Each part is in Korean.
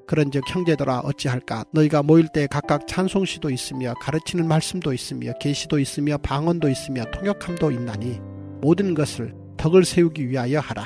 그런즉 형제들아 어찌할까? 너희가 모일 때 각각 찬송시도 있으며 가르치는 말씀도 있으며 계시도 있으며 방언도 있으며 통역함도 있나니 모든 것을 덕을 세우기 위하여 하라.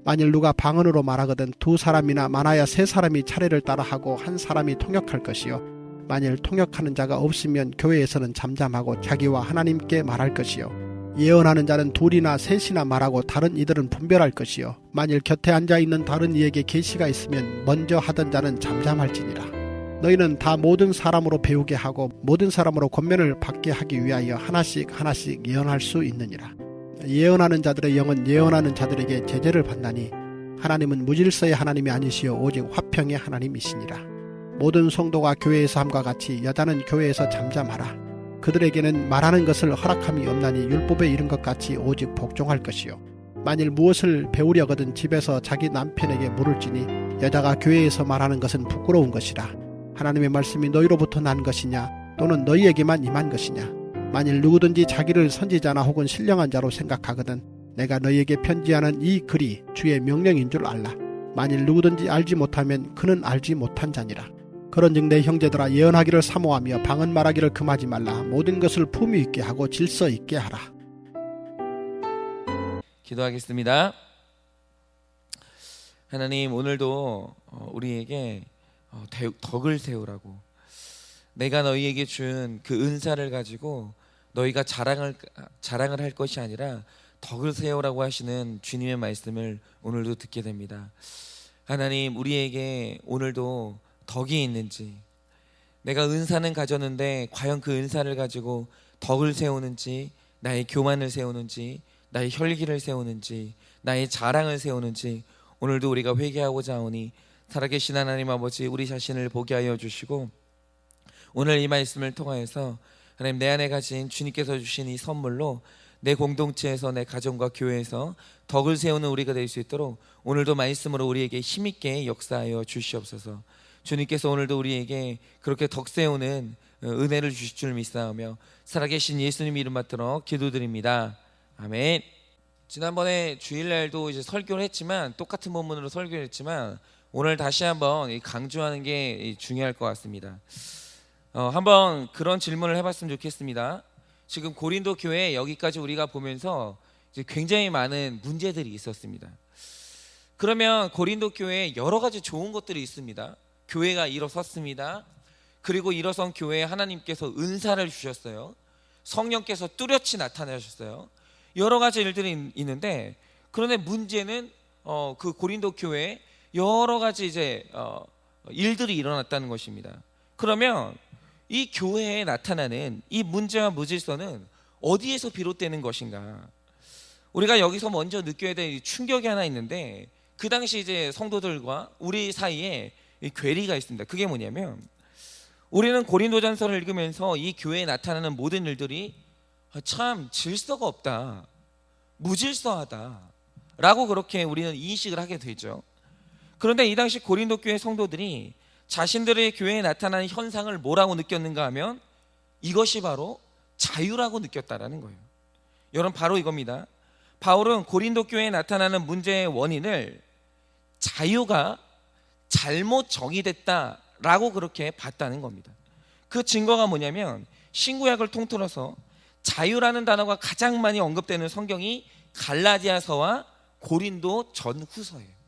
만일 누가 방언으로 말하거든 두 사람이나 많아야 세 사람이 차례를 따라하고 한 사람이 통역할 것이요 만일 통역하는 자가 없으면 교회에서는 잠잠하고 자기와 하나님께 말할 것이요 예언하는 자는 둘이나 셋이나 말하고 다른 이들은 분별할 것이요 만일 곁에 앉아있는 다른 이에게 계시가 있으면 먼저 하던 자는 잠잠할지니라. 너희는 다 모든 사람으로 배우게 하고 모든 사람으로 권면을 받게 하기 위하여 하나씩 예언할 수 있느니라. 예언하는 자들의 영은 예언하는 자들에게 제재를 받나니 하나님은 무질서의 하나님이 아니시요 오직 화평의 하나님이시니라. 모든 성도가 교회에서 함과 같이 여자는 교회에서 잠잠하라. 그들에게는 말하는 것을 허락함이 없나니 율법에 이른 것 같이 오직 복종할 것이요 만일 무엇을 배우려거든 집에서 자기 남편에게 물을지니 여자가 교회에서 말하는 것은 부끄러운 것이라. 하나님의 말씀이 너희로부터 난 것이냐 또는 너희에게만 임한 것이냐. 만일 누구든지 자기를 선지자나 혹은 신령한 자로 생각하거든 내가 너희에게 편지하는 이 글이 주의 명령인 줄 알라. 만일 누구든지 알지 못하면 그는 알지 못한 자니라. 그런즉 내 형제들아 예언하기를 사모하며 방언 말하기를 금하지 말라. 모든 것을 품위 있게 하고 질서 있게 하라. 기도하겠습니다. 하나님, 오늘도 우리에게 덕을 세우라고, 내가 너희에게 준 그 은사를 가지고 너희가 자랑을 할 것이 아니라 덕을 세우라고 하시는 주님의 말씀을 오늘도 듣게 됩니다. 하나님, 우리에게 오늘도 덕이 있는지, 내가 은사는 가졌는데 과연 그 은사를 가지고 덕을 세우는지, 나의 교만을 세우는지, 나의 혈기를 세우는지, 나의 자랑을 세우는지 오늘도 우리가 회개하고자 하오니 살아계신 하나님 아버지, 우리 자신을 보게 하여 주시고 오늘 이 말씀을 통하여서 하나님, 내 안에 가진 주님께서 주신 이 선물로 내 공동체에서, 내 가정과 교회에서 덕을 세우는 우리가 될 수 있도록 오늘도 말씀으로 우리에게 힘있게 역사하여 주시옵소서. 주님께서 오늘도 우리에게 그렇게 덕 세우는 은혜를 주실 줄 믿사오며 살아계신 예수님 이름 받들어 기도드립니다. 아멘. 지난번에 주일날도 이제 설교를 했지만, 똑같은 본문으로 설교를 했지만 오늘 다시 한번 강조하는 게 중요할 것 같습니다. 한번 그런 질문을 해봤으면 좋겠습니다. 지금 고린도 교회 여기까지 우리가 보면서 이제 굉장히 많은 문제들이 있었습니다. 그러면 고린도 교회에 여러 가지 좋은 것들이 있습니다. 교회가 일어섰습니다. 그리고 일어선 교회에 하나님께서 은사를 주셨어요. 성령께서 뚜렷이 나타나셨어요. 여러 가지 일들이 있는데, 그런데 문제는 그 고린도 교회에 여러 가지 이제 일들이 일어났다는 것입니다. 그러면 이 교회에 나타나는 이 문제와 무질서는 어디에서 비롯되는 것인가? 우리가 여기서 먼저 느껴야 될 충격이 하나 있는데, 그 당시 이제 성도들과 우리 사이에 괴리가 있습니다. 그게 뭐냐면, 우리는 고린도전서를 읽으면서 이 교회에 나타나는 모든 일들이 참 질서가 없다, 무질서하다 라고 그렇게 우리는 인식을 하게 되죠. 그런데 이 당시 고린도 교회 성도들이 자신들의 교회에 나타나는 현상을 뭐라고 느꼈는가 하면 이것이 바로 자유라고 느꼈다라는 거예요. 여러분, 바로 이겁니다. 바울은 고린도 교회에 나타나는 문제의 원인을 자유가 잘못 정의됐다라고 그렇게 봤다는 겁니다. 그 증거가 뭐냐면, 신구약을 통틀어서 자유라는 단어가 가장 많이 언급되는 성경이 갈라디아서와 고린도 전후서예요.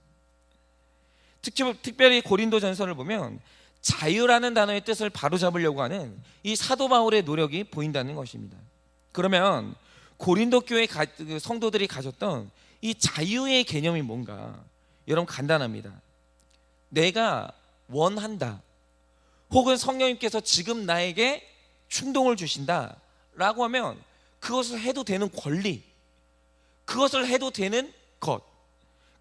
특별히 고린도 전서를 보면 자유라는 단어의 뜻을 바로잡으려고 하는 이 사도 바울의 노력이 보인다는 것입니다. 그러면 고린도 교회 성도들이 가졌던 이 자유의 개념이 뭔가? 여러분, 간단합니다. 내가 원한다, 혹은 성령님께서 지금 나에게 충동을 주신다 라고 하면 그것을 해도 되는 권리, 그것을 해도 되는 것,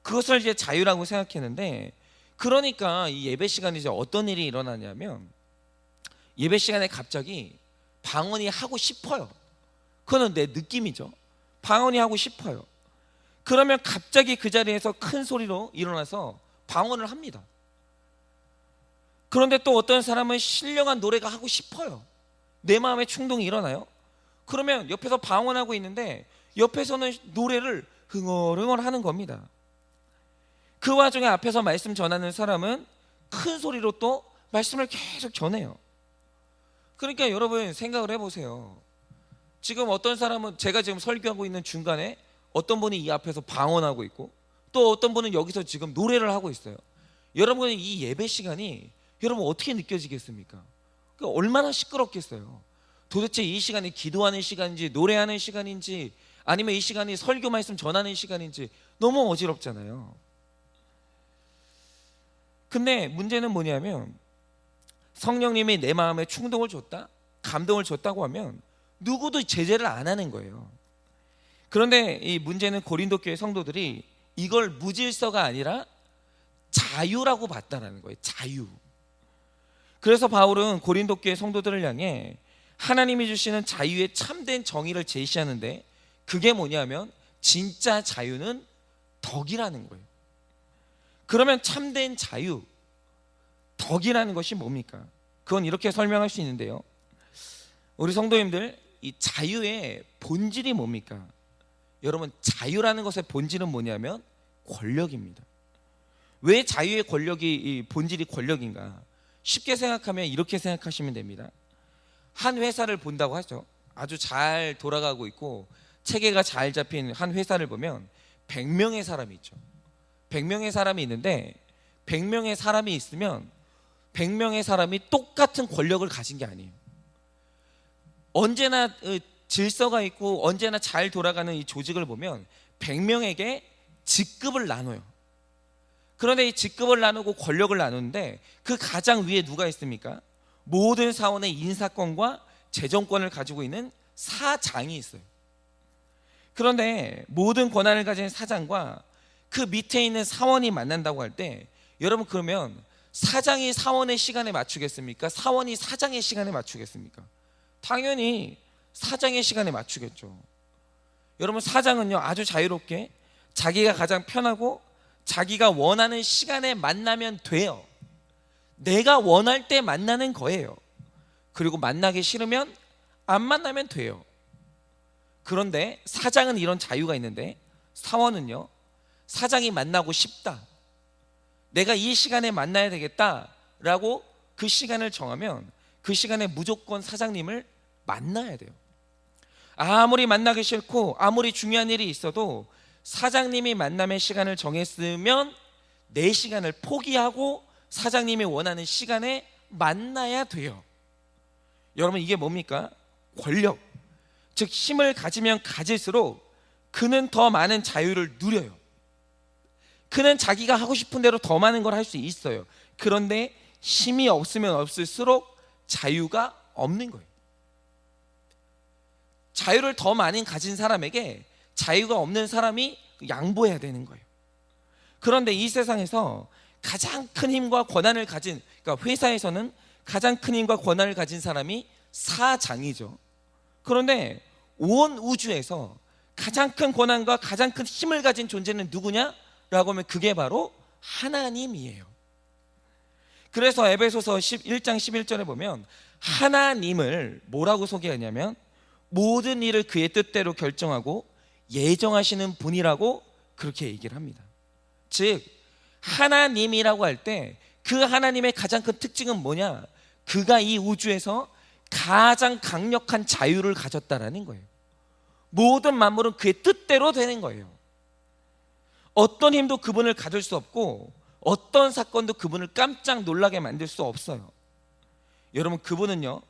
그것을 이제 자유라고 생각했는데, 그러니까 이 예배 시간에 이제 어떤 일이 일어나냐면, 예배 시간에 갑자기 방언이 하고 싶어요. 그거는 내 느낌이죠. 방언이 하고 싶어요. 그러면 갑자기 그 자리에서 큰 소리로 일어나서 방언을 합니다. 그런데 또 어떤 사람은 신령한 노래가 하고 싶어요. 내 마음에 충동이 일어나요. 그러면 옆에서 방언하고 있는데 옆에서는 노래를 흥얼흥얼 하는 겁니다. 그 와중에 앞에서 말씀 전하는 사람은 큰 소리로 또 말씀을 계속 전해요. 그러니까 여러분 생각을 해보세요. 지금 어떤 사람은 제가 지금 설교하고 있는 중간에 어떤 분이 이 앞에서 방언하고 있고 또 어떤 분은 여기서 지금 노래를 하고 있어요. 여러분은 이 예배 시간이 여러분 어떻게 느껴지겠습니까? 그러니까 얼마나 시끄럽겠어요. 도대체 이 시간이 기도하는 시간인지 노래하는 시간인지 아니면 이 시간이 설교 말씀 전하는 시간인지 너무 어지럽잖아요. 근데 문제는 뭐냐면 성령님이 내 마음에 충동을 줬다, 감동을 줬다고 하면 누구도 제재를 안 하는 거예요. 그런데 이 문제는 고린도 교회 성도들이 이걸 무질서가 아니라 자유라고 봤다는 거예요. 자유. 그래서 바울은 고린도 교회 성도들을 향해 하나님이 주시는 자유의 참된 정의를 제시하는데 그게 뭐냐면 진짜 자유는 덕이라는 거예요. 그러면 참된 자유, 덕이라는 것이 뭡니까? 그건 이렇게 설명할 수 있는데요. 우리 성도님들, 이 자유의 본질이 뭡니까? 여러분, 자유라는 것의 본질은 뭐냐면 권력입니다. 왜 자유의 권력이 이 본질이 권력인가? 쉽게 생각하면 이렇게 생각하시면 됩니다. 한 회사를 본다고 하죠. 아주 잘 돌아가고 있고 체계가 잘 잡힌 한 회사를 보면 100명의 사람이 있죠. 100명의 사람이 있는데 100명의 사람이 있으면 100명의 사람이 똑같은 권력을 가진 게 아니에요. 언제나 질서가 있고 언제나 잘 돌아가는 이 조직을 보면 100명에게 직급을 나눠요. 그런데 이 직급을 나누고 권력을 나누는데 그 가장 위에 누가 있습니까? 모든 사원의 인사권과 재정권을 가지고 있는 사장이 있어요. 그런데 모든 권한을 가진 사장과 그 밑에 있는 사원이 만난다고 할 때 여러분 그러면 사장이 사원의 시간에 맞추겠습니까? 사원이 사장의 시간에 맞추겠습니까? 당연히 사장의 시간에 맞추겠죠. 여러분 사장은요 아주 자유롭게 자기가 가장 편하고 자기가 원하는 시간에 만나면 돼요. 내가 원할 때 만나는 거예요. 그리고 만나기 싫으면 안 만나면 돼요. 그런데 사장은 이런 자유가 있는데 사원은요 사장이 만나고 싶다, 내가 이 시간에 만나야 되겠다라고 그 시간을 정하면 그 시간에 무조건 사장님을 만나야 돼요. 아무리 만나기 싫고 아무리 중요한 일이 있어도 사장님이 만남의 시간을 정했으면 내 시간을 포기하고 사장님이 원하는 시간에 만나야 돼요. 여러분 이게 뭡니까? 권력, 즉 힘을 가지면 가질수록 그는 더 많은 자유를 누려요. 그는 자기가 하고 싶은 대로 더 많은 걸 할 수 있어요. 그런데 힘이 없으면 없을수록 자유가 없는 거예요. 자유를 더 많이 가진 사람에게 자유가 없는 사람이 양보해야 되는 거예요. 그런데 이 세상에서 가장 큰 힘과 권한을 가진, 그러니까 회사에서는 가장 큰 힘과 권한을 가진 사람이 사장이죠. 그런데 온 우주에서 가장 큰 권한과 가장 큰 힘을 가진 존재는 누구냐? 라고 하면 그게 바로 하나님이에요. 그래서 에베소서 1장 11절에 보면 하나님을 뭐라고 소개하냐면 모든 일을 그의 뜻대로 결정하고 예정하시는 분이라고 그렇게 얘기를 합니다. 즉 하나님이라고 할 때 그 하나님의 가장 큰 특징은 뭐냐? 그가 이 우주에서 가장 강력한 자유를 가졌다라는 거예요. 모든 만물은 그의 뜻대로 되는 거예요. 어떤 힘도 그분을 가둘 수 없고 어떤 사건도 그분을 깜짝 놀라게 만들 수 없어요. 여러분 그분은요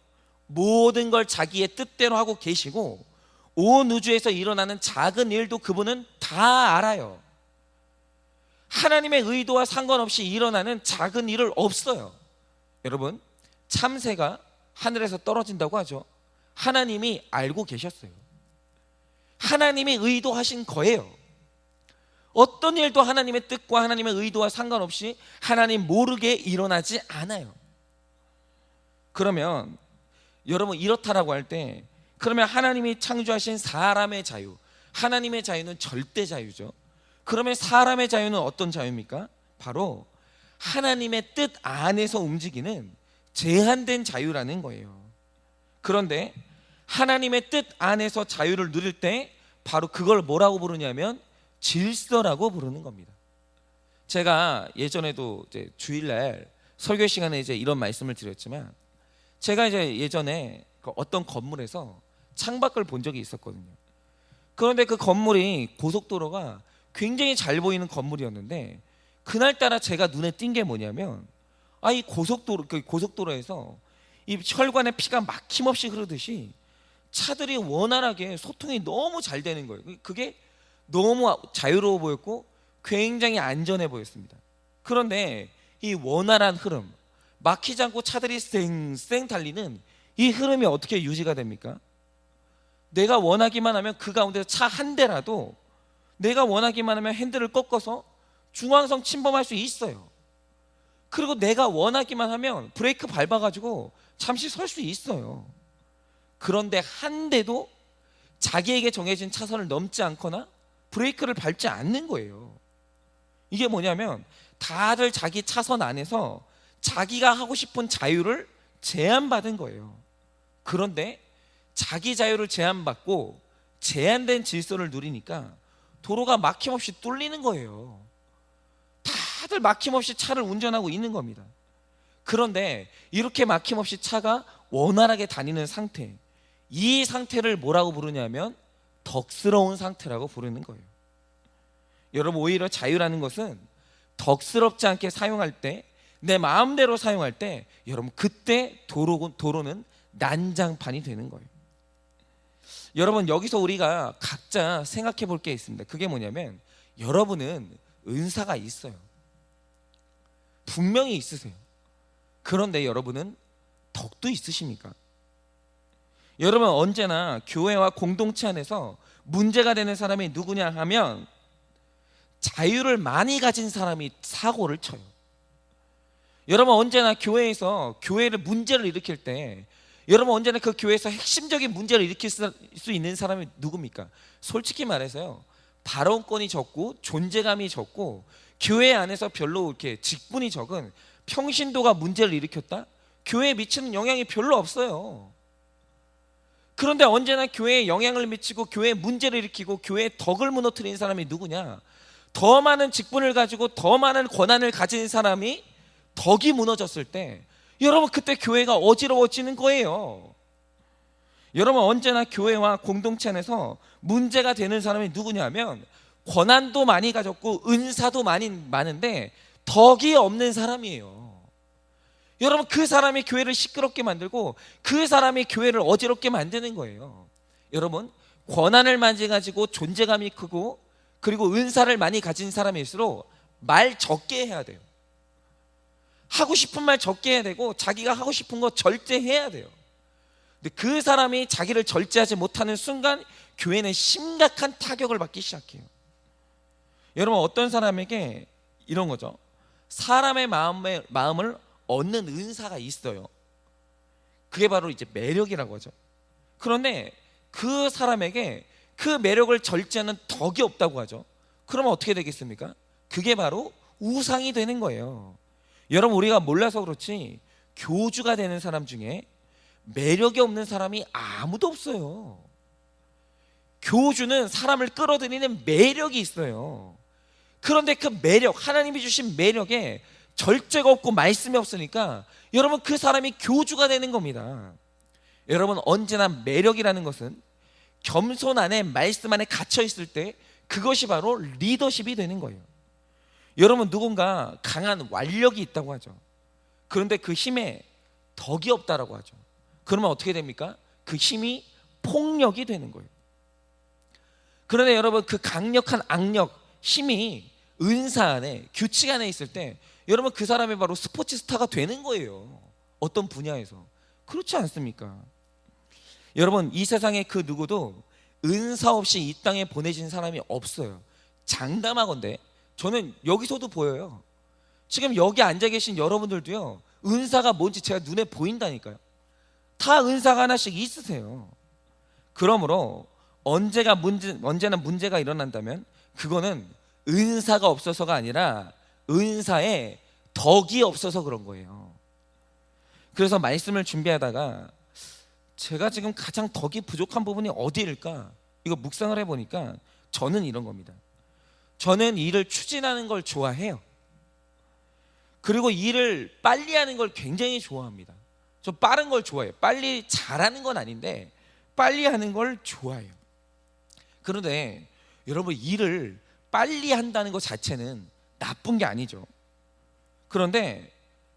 모든 걸 자기의 뜻대로 하고 계시고 온 우주에서 일어나는 작은 일도 그분은 다 알아요. 하나님의 의도와 상관없이 일어나는 작은 일은 없어요. 여러분 참새가 하늘에서 떨어진다고 하죠. 하나님이 알고 계셨어요. 하나님이 의도하신 거예요. 어떤 일도 하나님의 뜻과 하나님의 의도와 상관없이 하나님 모르게 일어나지 않아요. 그러면 여러분 이렇다라고 할 때 그러면 하나님이 창조하신 사람의 자유, 하나님의 자유는 절대 자유죠. 그러면 사람의 자유는 어떤 자유입니까? 바로 하나님의 뜻 안에서 움직이는 제한된 자유라는 거예요. 그런데 하나님의 뜻 안에서 자유를 누릴 때 바로 그걸 뭐라고 부르냐면 질서라고 부르는 겁니다. 제가 예전에도 이제 주일날 설교 시간에 이제 이런 말씀을 드렸지만, 제가 이제 예전에 어떤 건물에서 창밖을 본 적이 있었거든요. 그런데 그 건물이 고속도로가 굉장히 잘 보이는 건물이었는데, 그날따라 제가 눈에 띈 게 뭐냐면, 이 고속도로에서 이 혈관에 피가 막힘없이 흐르듯이 차들이 원활하게 소통이 너무 잘 되는 거예요. 그게 너무 자유로워 보였고 굉장히 안전해 보였습니다. 그런데 이 원활한 흐름, 막히지 않고 차들이 쌩쌩 달리는 이 흐름이 어떻게 유지가 됩니까? 내가 원하기만 하면 그 가운데서 차 한 대라도 내가 원하기만 하면 핸들을 꺾어서 중앙선 침범할 수 있어요. 그리고 내가 원하기만 하면 브레이크 밟아가지고 잠시 설 수 있어요. 그런데 한 대도 자기에게 정해진 차선을 넘지 않거나 브레이크를 밟지 않는 거예요. 이게 뭐냐면 다들 자기 차선 안에서 자기가 하고 싶은 자유를 제한받은 거예요. 그런데 자기 자유를 제한받고 제한된 질서를 누리니까 도로가 막힘없이 뚫리는 거예요. 다들 막힘없이 차를 운전하고 있는 겁니다. 그런데 이렇게 막힘없이 차가 원활하게 다니는 상태, 이 상태를 뭐라고 부르냐면 덕스러운 상태라고 부르는 거예요. 여러분, 오히려 자유라는 것은 덕스럽지 않게 사용할 때, 내 마음대로 사용할 때, 여러분 그때 도로는 난장판이 되는 거예요. 여러분, 여기서 우리가 각자 생각해 볼 게 있습니다. 그게 뭐냐면, 여러분은 은사가 있어요. 분명히 있으세요. 그런데 여러분은 덕도 있으십니까? 여러분, 언제나 교회와 공동체 안에서 문제가 되는 사람이 누구냐 하면 자유를 많이 가진 사람이 사고를 쳐요. 여러분, 언제나 교회에서 문제를 일으킬 때, 여러분 언제나 그 교회에서 핵심적인 문제를 일으킬 수 있는 사람이 누굽니까? 솔직히 말해서요, 발언권이 적고 존재감이 적고 교회 안에서 별로 이렇게 직분이 적은 평신도가 문제를 일으켰다? 교회에 미치는 영향이 별로 없어요. 그런데 언제나 교회에 영향을 미치고 교회에 문제를 일으키고 교회의 덕을 무너뜨린 사람이 누구냐? 더 많은 직분을 가지고 더 많은 권한을 가진 사람이 덕이 무너졌을 때, 여러분 그때 교회가 어지러워지는 거예요. 여러분, 언제나 교회와 공동체 안에서 문제가 되는 사람이 누구냐면 권한도 많이 가졌고 은사도 많은데 덕이 없는 사람이에요. 여러분, 그 사람이 교회를 시끄럽게 만들고 그 사람이 교회를 어지럽게 만드는 거예요. 여러분, 권한을 많이 가지고 존재감이 크고 그리고 은사를 많이 가진 사람일수록 말 적게 해야 돼요. 하고 싶은 말 적게 해야 되고 자기가 하고 싶은 거 절제해야 돼요. 근데 그 사람이 자기를 절제하지 못하는 순간 교회는 심각한 타격을 받기 시작해요. 여러분, 어떤 사람에게 이런 거죠. 사람의 마음을 얻는 은사가 있어요. 그게 바로 이제 매력이라고 하죠. 그런데 그 사람에게 그 매력을 절제하는 덕이 없다고 하죠. 그러면 어떻게 되겠습니까? 그게 바로 우상이 되는 거예요. 여러분, 우리가 몰라서 그렇지 교주가 되는 사람 중에 매력이 없는 사람이 아무도 없어요. 교주는 사람을 끌어들이는 매력이 있어요. 그런데 그 매력, 하나님이 주신 매력에 절제가 없고 말씀이 없으니까 여러분 그 사람이 교주가 되는 겁니다. 여러분, 언제나 매력이라는 것은 겸손 안에 말씀 안에 갇혀 있을 때 그것이 바로 리더십이 되는 거예요. 여러분, 누군가 강한 완력이 있다고 하죠. 그런데 그 힘에 덕이 없다라고 하죠. 그러면 어떻게 됩니까? 그 힘이 폭력이 되는 거예요. 그런데 여러분, 그 강력한 악력, 힘이 은사 안에, 규칙 안에 있을 때 여러분 그 사람이 바로 스포츠 스타가 되는 거예요. 어떤 분야에서. 그렇지 않습니까? 여러분, 이 세상에 그 누구도 은사 없이 이 땅에 보내진 사람이 없어요. 장담하건대 저는 여기서도 보여요. 지금 여기 앉아 계신 여러분들도요, 은사가 뭔지 제가 눈에 보인다니까요. 다 은사가 하나씩 있으세요. 그러므로 언제나 문제가 일어난다면 그거는 은사가 없어서가 아니라 은사에 덕이 없어서 그런 거예요. 그래서 말씀을 준비하다가 제가 지금 가장 덕이 부족한 부분이 어디일까? 이거 묵상을 해보니까 저는 이런 겁니다. 저는 일을 추진하는 걸 좋아해요. 그리고 일을 빨리 하는 걸 굉장히 좋아합니다. 저 빠른 걸 좋아해요. 빨리 잘하는 건 아닌데 빨리 하는 걸 좋아해요. 그런데 여러분, 일을 빨리 한다는 것 자체는 나쁜 게 아니죠. 그런데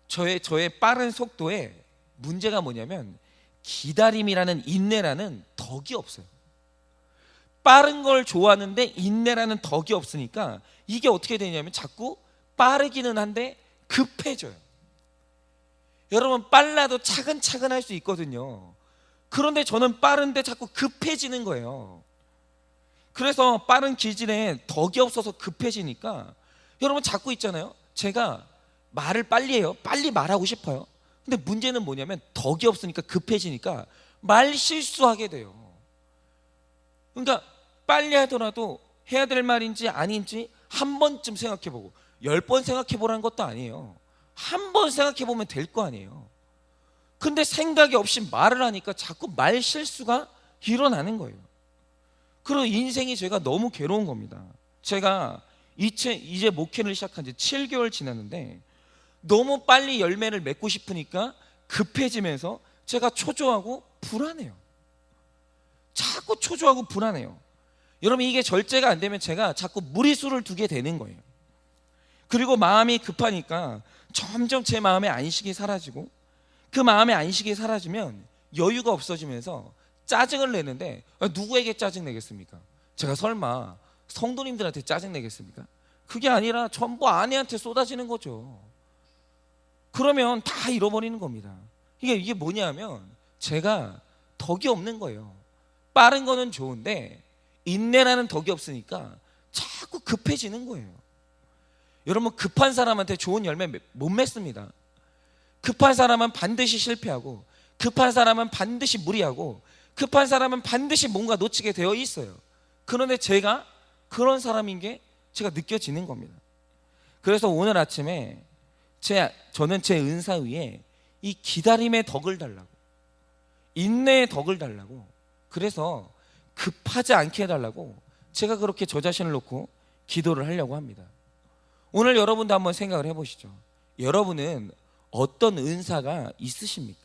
저의 빠른 속도에 문제가 뭐냐면 기다림이라는, 인내라는 덕이 없어요. 빠른 걸 좋아하는데 인내라는 덕이 없으니까 이게 어떻게 되냐면 자꾸 빠르기는 한데 급해져요. 여러분, 빨라도 차근차근 할 수 있거든요. 그런데 저는 빠른데 자꾸 급해지는 거예요. 그래서 빠른 기질에 덕이 없어서 급해지니까 여러분 자꾸 있잖아요. 제가 말을 빨리 해요. 빨리 말하고 싶어요. 근데 문제는 뭐냐면 덕이 없으니까 급해지니까 말 실수하게 돼요. 그러니까 빨리 하더라도 해야 될 말인지 아닌지 한 번쯤 생각해보고, 10번 생각해보라는 것도 아니에요. 한 번 생각해보면 될 거 아니에요. 근데 생각이 없이 말을 하니까 자꾸 말 실수가 일어나는 거예요. 그리고 인생이 제가 너무 괴로운 겁니다. 제가 이제 목회를 시작한 지 7개월 지났는데 너무 빨리 열매를 맺고 싶으니까 급해지면서 제가 초조하고 불안해요. 자꾸 초조하고 불안해요. 여러분, 이게 절제가 안 되면 제가 자꾸 무리수를 두게 되는 거예요. 그리고 마음이 급하니까 점점 제 마음의 안식이 사라지고, 그 마음의 안식이 사라지면 여유가 없어지면서 짜증을 내는데, 누구에게 짜증 내겠습니까? 제가 설마 성도님들한테 짜증 내겠습니까? 그게 아니라 전부 아내한테 쏟아지는 거죠. 그러면 다 잃어버리는 겁니다. 이게 뭐냐면 제가 덕이 없는 거예요. 빠른 거는 좋은데 인내라는 덕이 없으니까 자꾸 급해지는 거예요. 여러분, 급한 사람한테 좋은 열매 못 맺습니다. 급한 사람은 반드시 실패하고, 급한 사람은 반드시 무리하고, 급한 사람은 반드시 뭔가 놓치게 되어 있어요. 그런데 제가 그런 사람인 게 제가 느껴지는 겁니다. 그래서 오늘 아침에 저는 제 은사 위에 이 기다림의 덕을 달라고, 인내의 덕을 달라고, 그래서 급하지 않게 해달라고 제가 그렇게 저 자신을 놓고 기도를 하려고 합니다. 오늘 여러분도 한번 생각을 해보시죠. 여러분은 어떤 은사가 있으십니까?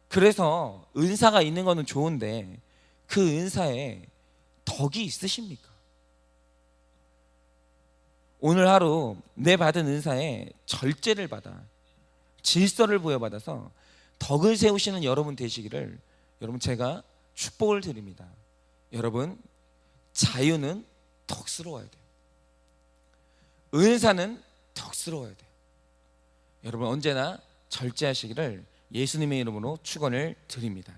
그래서 은사가 있는 거는 좋은데 그 은사에 덕이 있으십니까? 오늘 하루 내 받은 은사에 절제를 받아, 질서를 부여받아서 덕을 세우시는 여러분 되시기를 여러분 제가 축복을 드립니다. 여러분, 자유는 덕스러워야 돼요. 은사는 덕스러워야 돼요. 여러분, 언제나 절제하시기를 예수님의 이름으로 축원을 드립니다.